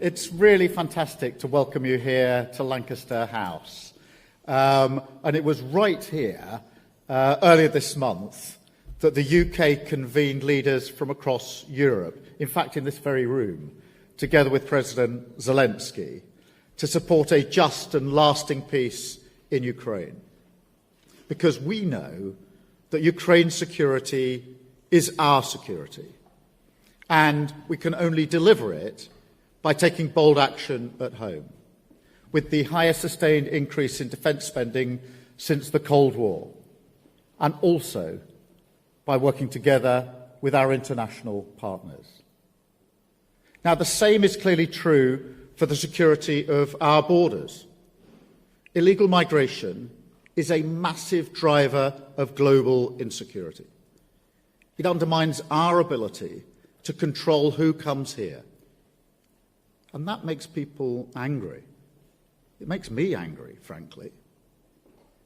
It's really fantastic to welcome you here to Lancaster House. And it was right here, earlier this month, that the UK convened leaders from across Europe, in fact in this very room, together with President Zelensky, to support a just and lasting peace in Ukraine. Because we know that Ukraine's security is our security, and we can only deliver it by taking bold action at home, with the highest sustained increase in defence spending since the Cold War, and also by working together with our international partners. Now, the same is clearly true for the security of our borders. Illegal migration is a massive driver of global insecurity. It undermines our ability to control who comes here. And that makes people angry. It makes me angry, frankly,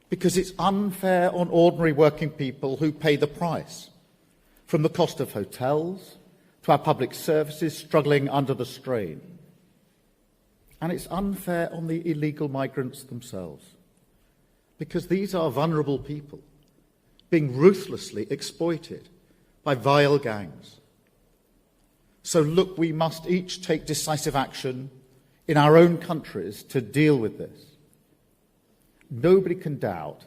because it's unfair on ordinary working people who pay the price, from the cost of hotels to our public services struggling under the strain. And it's unfair on the illegal migrants themselves, because these are vulnerable people being ruthlessly exploited by vile gangs. So look, we must each take decisive action in our own countries to deal with this. Nobody can doubt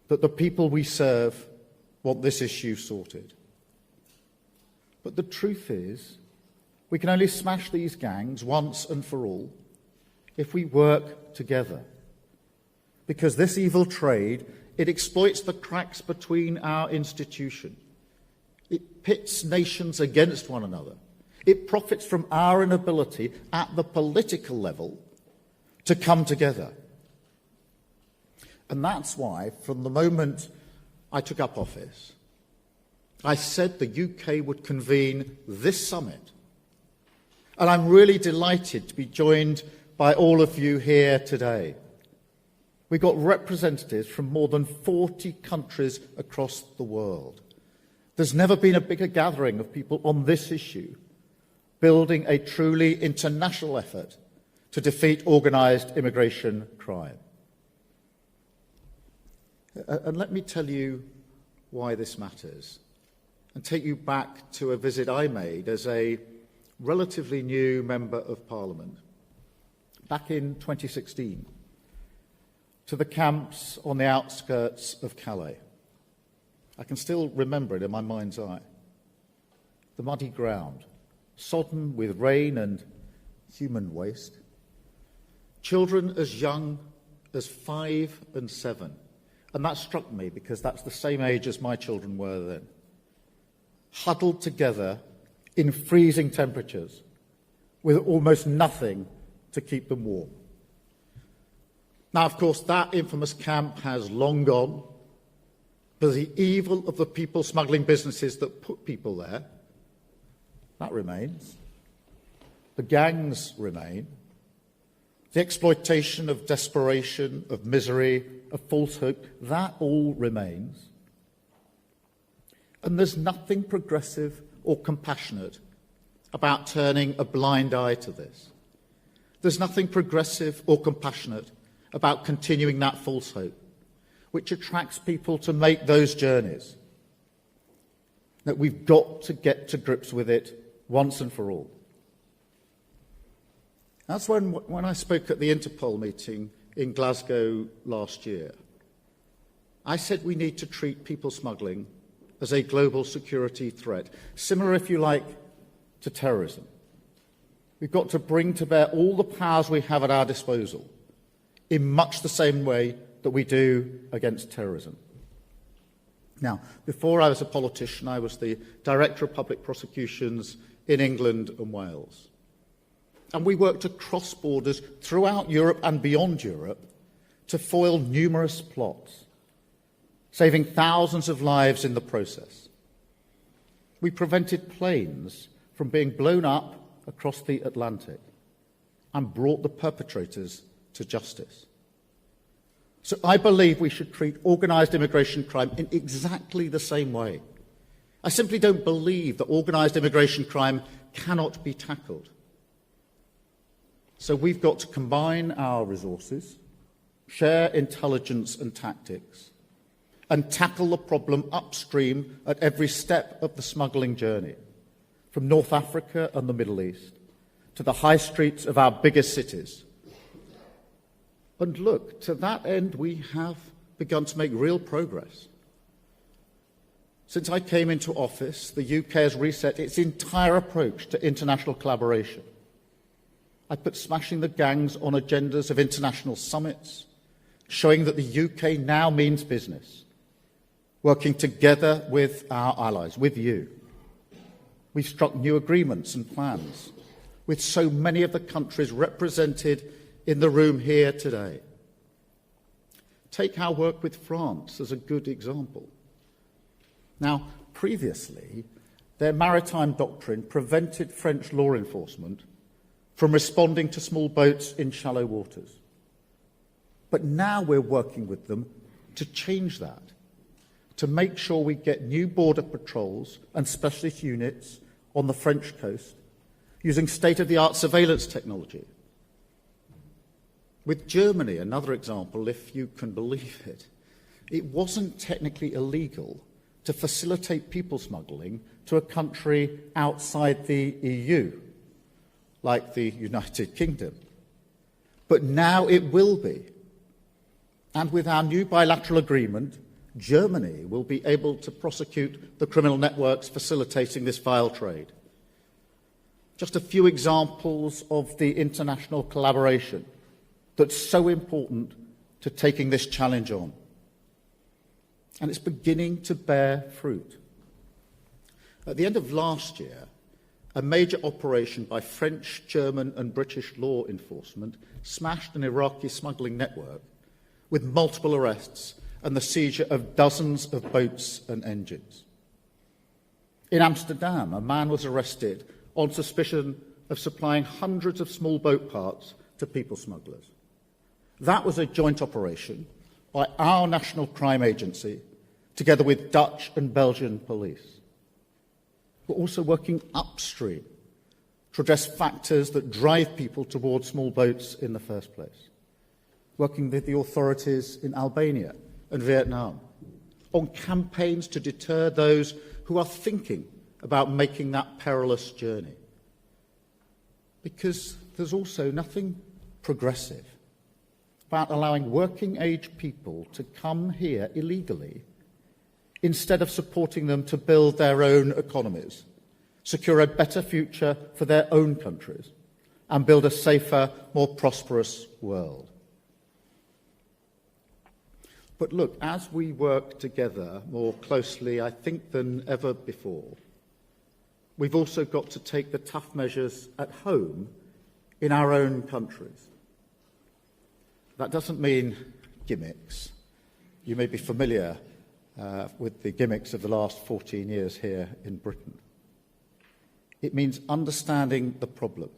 that the people we serve want this issue sorted. But the truth is, we can only smash these gangs once and for all if we work together. Because this evil trade, it exploits the cracks between our institutions. It pits nations against one another. It profits from our inability at the political level to come together. And that's why, from the moment I took up office, I said the UK would convene this summit. And I'm really delighted to be joined by all of you here today. We've got representatives from more than 40 countries across the world. There's never been a bigger gathering of people on this issue, building a truly international effort to defeat organised immigration crime. And let me tell you why this matters, and take you back to a visit I made as a relatively new Member of Parliament back in 2016 to the camps on the outskirts of Calais. I can still remember it in my mind's eye. The muddy ground, sodden with rain and human waste. Children as young as 5 and 7. And that struck me because that's the same age as my children were then. Huddled together in freezing temperatures with almost nothing to keep them warm. Now, of course, that infamous camp has long gone, but the evil of the people smuggling businesses that put people there, that remains. The gangs remain. The exploitation of desperation, of misery, of false hope, that all remains. And there's nothing progressive or compassionate about turning a blind eye to this. There's nothing progressive or compassionate about continuing that false hope, which attracts people to make those journeys. That we've got to get to grips with it once and for all. That's when I spoke at the Interpol meeting in Glasgow last year. I said we need to treat people smuggling as a global security threat, similar, if you like, to terrorism. We've got to bring to bear all the powers we have at our disposal in much the same way that we do against terrorism. Now, before I was a politician, I was the Director of Public Prosecutions in England and Wales. And we worked across borders throughout Europe and beyond Europe to foil numerous plots, saving thousands of lives in the process. We prevented planes from being blown up across the Atlantic and brought the perpetrators to justice. So I believe we should treat organised immigration crime in exactly the same way. I simply don't believe that organised immigration crime cannot be tackled. So we've got to combine our resources, share intelligence and tactics, and tackle the problem upstream at every step of the smuggling journey, from North Africa and the Middle East to the high streets of our biggest cities. And look, to that end, we have begun to make real progress. Since I came into office, the UK has reset its entire approach to international collaboration. I put smashing the gangs on agendas of international summits, showing that the UK now means business, working together with our allies, with you. We've struck new agreements and plans with so many of the countries represented in the room here today. Take our work with France as a good example. Now, previously, their maritime doctrine prevented French law enforcement from responding to small boats in shallow waters. But now we're working with them to change that, to make sure we get new border patrols and specialist units on the French coast using state-of-the-art surveillance technology. With Germany, another example, if you can believe it, it wasn't technically illegal to facilitate people smuggling to a country outside the EU, like the United Kingdom. But now it will be. And with our new bilateral agreement, Germany will be able to prosecute the criminal networks facilitating this vile trade. Just a few examples of the international collaboration that's so important to taking this challenge on. And it's beginning to bear fruit. At the end of last year, a major operation by French, German and British law enforcement smashed an Iraqi smuggling network with multiple arrests and the seizure of dozens of boats and engines. In Amsterdam, a man was arrested on suspicion of supplying hundreds of small boat parts to people smugglers. That was a joint operation by our National Crime Agency, together with Dutch and Belgian police. We're also working upstream to address factors that drive people towards small boats in the first place. Working with the authorities in Albania and Vietnam on campaigns to deter those who are thinking about making that perilous journey. Because there's also nothing progressive about allowing working-age people to come here illegally instead of supporting them to build their own economies, secure a better future for their own countries, and build a safer, more prosperous world. But look, as we work together more closely, I think, than ever before, we've also got to take the tough measures at home in our own countries. That doesn't mean gimmicks. You may be familiar with the gimmicks of the last 14 years here in Britain. It means understanding the problem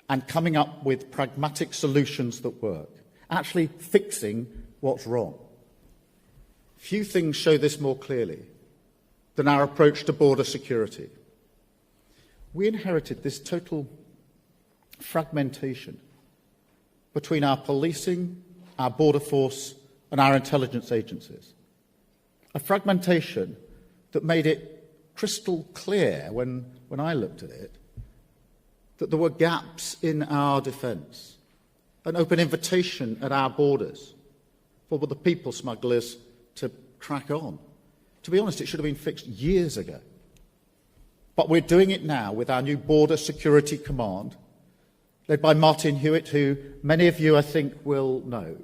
and coming up with pragmatic solutions that work, actually fixing what's wrong. Few things show this more clearly than our approach to border security. We inherited this total fragmentation between our policing, our border force, and our intelligence agencies. A fragmentation that made it crystal clear when I looked at it that there were gaps in our defence, an open invitation at our borders for the people smugglers to crack on. To be honest, it should have been fixed years ago. But we're doing it now with our new Border Security Command, led by Martin Hewitt, who many of you, I think, will know.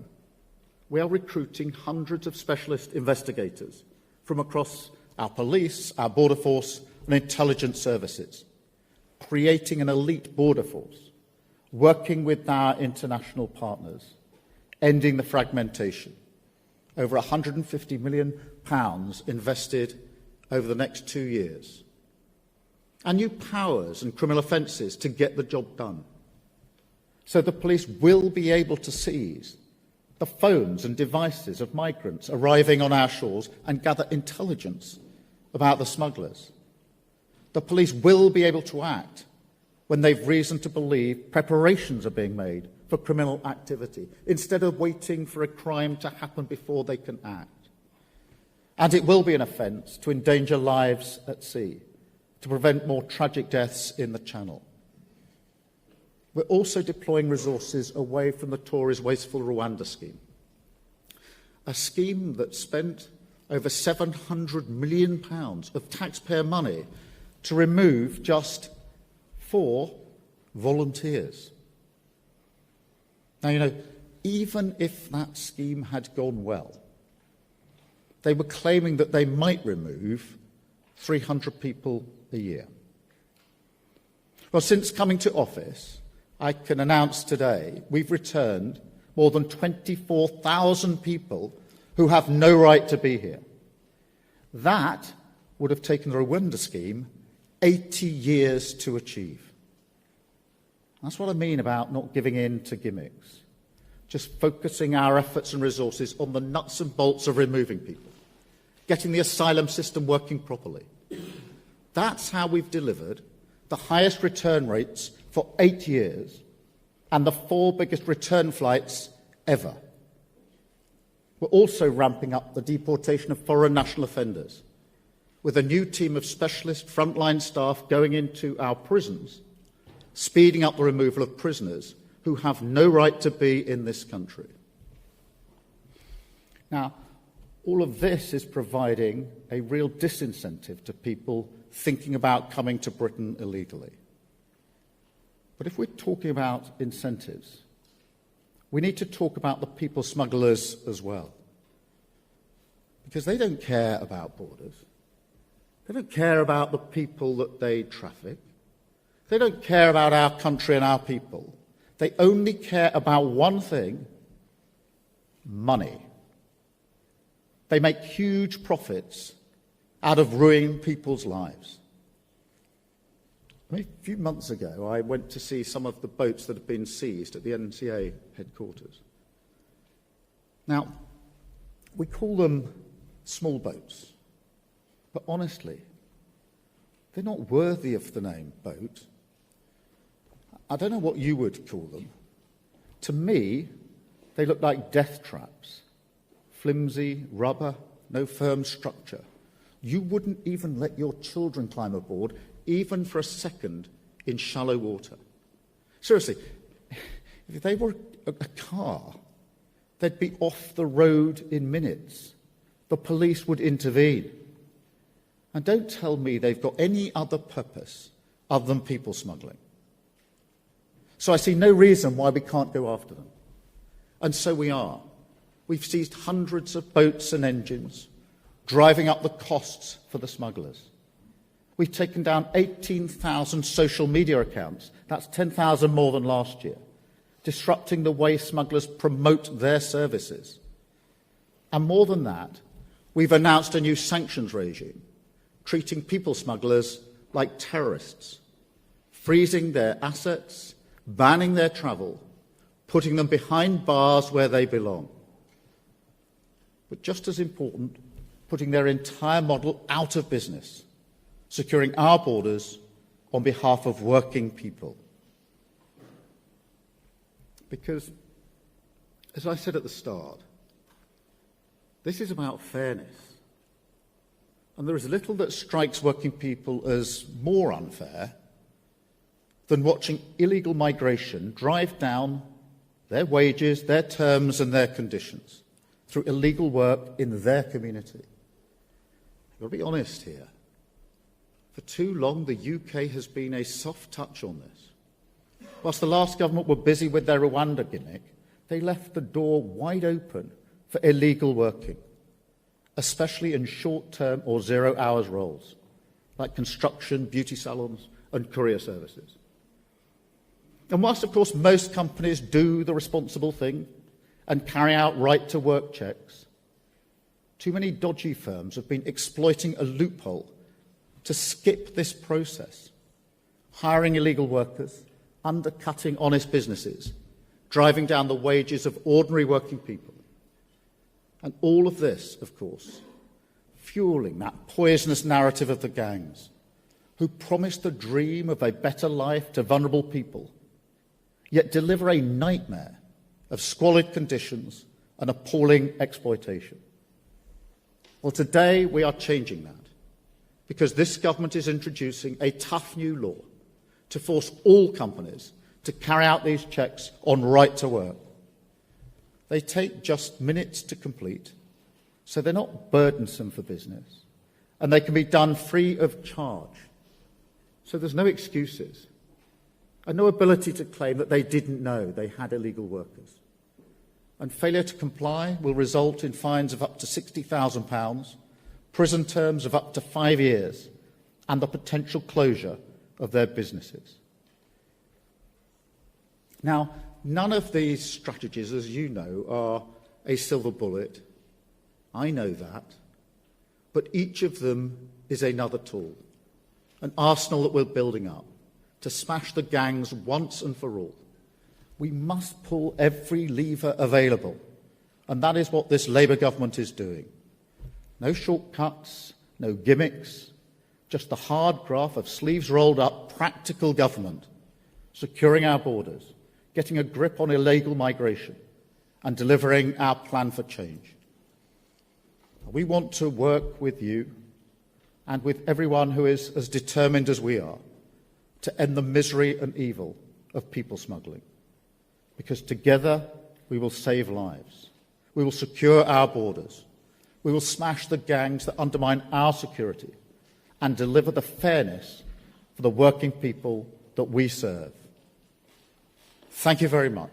We are recruiting hundreds of specialist investigators from across our police, our border force and intelligence services, creating an elite border force, working with our international partners, ending the fragmentation. Over £150 million invested over the next 2 years. And new powers and criminal offences to get the job done. So the police will be able to seize the phones and devices of migrants arriving on our shores and gather intelligence about the smugglers. The police will be able to act when they've reason to believe preparations are being made for criminal activity, instead of waiting for a crime to happen before they can act. And it will be an offence to endanger lives at sea, to prevent more tragic deaths in the Channel. We're also deploying resources away from the Tories' wasteful Rwanda scheme, a scheme that spent over £700 million of taxpayer money to remove just 4 volunteers. Now, even if that scheme had gone well, they were claiming that they might remove 300 people a year. Well, since coming to office, I can announce today we've returned more than 24,000 people who have no right to be here. That would have taken the Rwanda scheme 80 years to achieve. That's what I mean about not giving in to gimmicks, just focusing our efforts and resources on the nuts and bolts of removing people, getting the asylum system working properly. That's how we've delivered the highest return rates for 8 years and the 4 biggest return flights ever. We're also ramping up the deportation of foreign national offenders, with a new team of specialist frontline staff going into our prisons, speeding up the removal of prisoners who have no right to be in this country. Now, all of this is providing a real disincentive to people thinking about coming to Britain illegally. But if we're talking about incentives, we need to talk about the people smugglers as well. Because they don't care about borders. They don't care about the people that they traffic. They don't care about our country and our people. They only care about one thing: money. They make huge profits out of ruining people's lives. A few months ago, I went to see some of the boats that have been seized at the NCA headquarters. Now, we call them small boats, but honestly, they're not worthy of the name boat. I don't know what you would call them. To me, they look like death traps. Flimsy, rubber, no firm structure. You wouldn't even let your children climb aboard, even for a second, in shallow water. Seriously, if they were a car, they'd be off the road in minutes. The police would intervene. And don't tell me they've got any other purpose other than people smuggling. So I see no reason why we can't go after them. And so we are. We've seized hundreds of boats and engines, driving up the costs for the smugglers. We've taken down 18,000 social media accounts. That's 10,000 more than last year, disrupting the way smugglers promote their services. And more than that, we've announced a new sanctions regime, treating people smugglers like terrorists, freezing their assets, banning their travel, putting them behind bars where they belong. But just as important, putting their entire model out of business, securing our borders on behalf of working people. Because, as I said at the start, this is about fairness. And there is little that strikes working people as more unfair than watching illegal migration drive down their wages, their terms and their conditions through illegal work in their community. I've got to be honest here. For too long, the UK has been a soft touch on this. Whilst the last government were busy with their Rwanda gimmick, they left the door wide open for illegal working, especially in short-term or zero-hours roles, like construction, beauty salons and courier services. And whilst, of course, most companies do the responsible thing and carry out right-to-work checks, too many dodgy firms have been exploiting a loophole to skip this process, hiring illegal workers, undercutting honest businesses, driving down the wages of ordinary working people. And all of this, of course, fueling that poisonous narrative of the gangs, who promise the dream of a better life to vulnerable people, yet deliver a nightmare of squalid conditions and appalling exploitation. Well, today we are changing that, because this government is introducing a tough new law to force all companies to carry out these checks on right to work. They take just minutes to complete, so they're not burdensome for business, and they can be done free of charge. So there's no excuses, and no ability to claim that they didn't know they had illegal workers. And failure to comply will result in fines of up to £60,000, prison terms of up to 5 years, and the potential closure of their businesses. Now, none of these strategies, as you know, are a silver bullet. I know that. But each of them is another tool, an arsenal that we're building up to smash the gangs once and for all. We must pull every lever available, and that is what this Labour government is doing. No shortcuts, no gimmicks, just the hard graft of sleeves rolled up practical government, securing our borders, getting a grip on illegal migration, and delivering our plan for change. We want to work with you and with everyone who is as determined as we are to end the misery and evil of people smuggling. Because together we will save lives. We will secure our borders. We will smash the gangs that undermine our security and deliver the fairness for the working people that we serve. Thank you very much.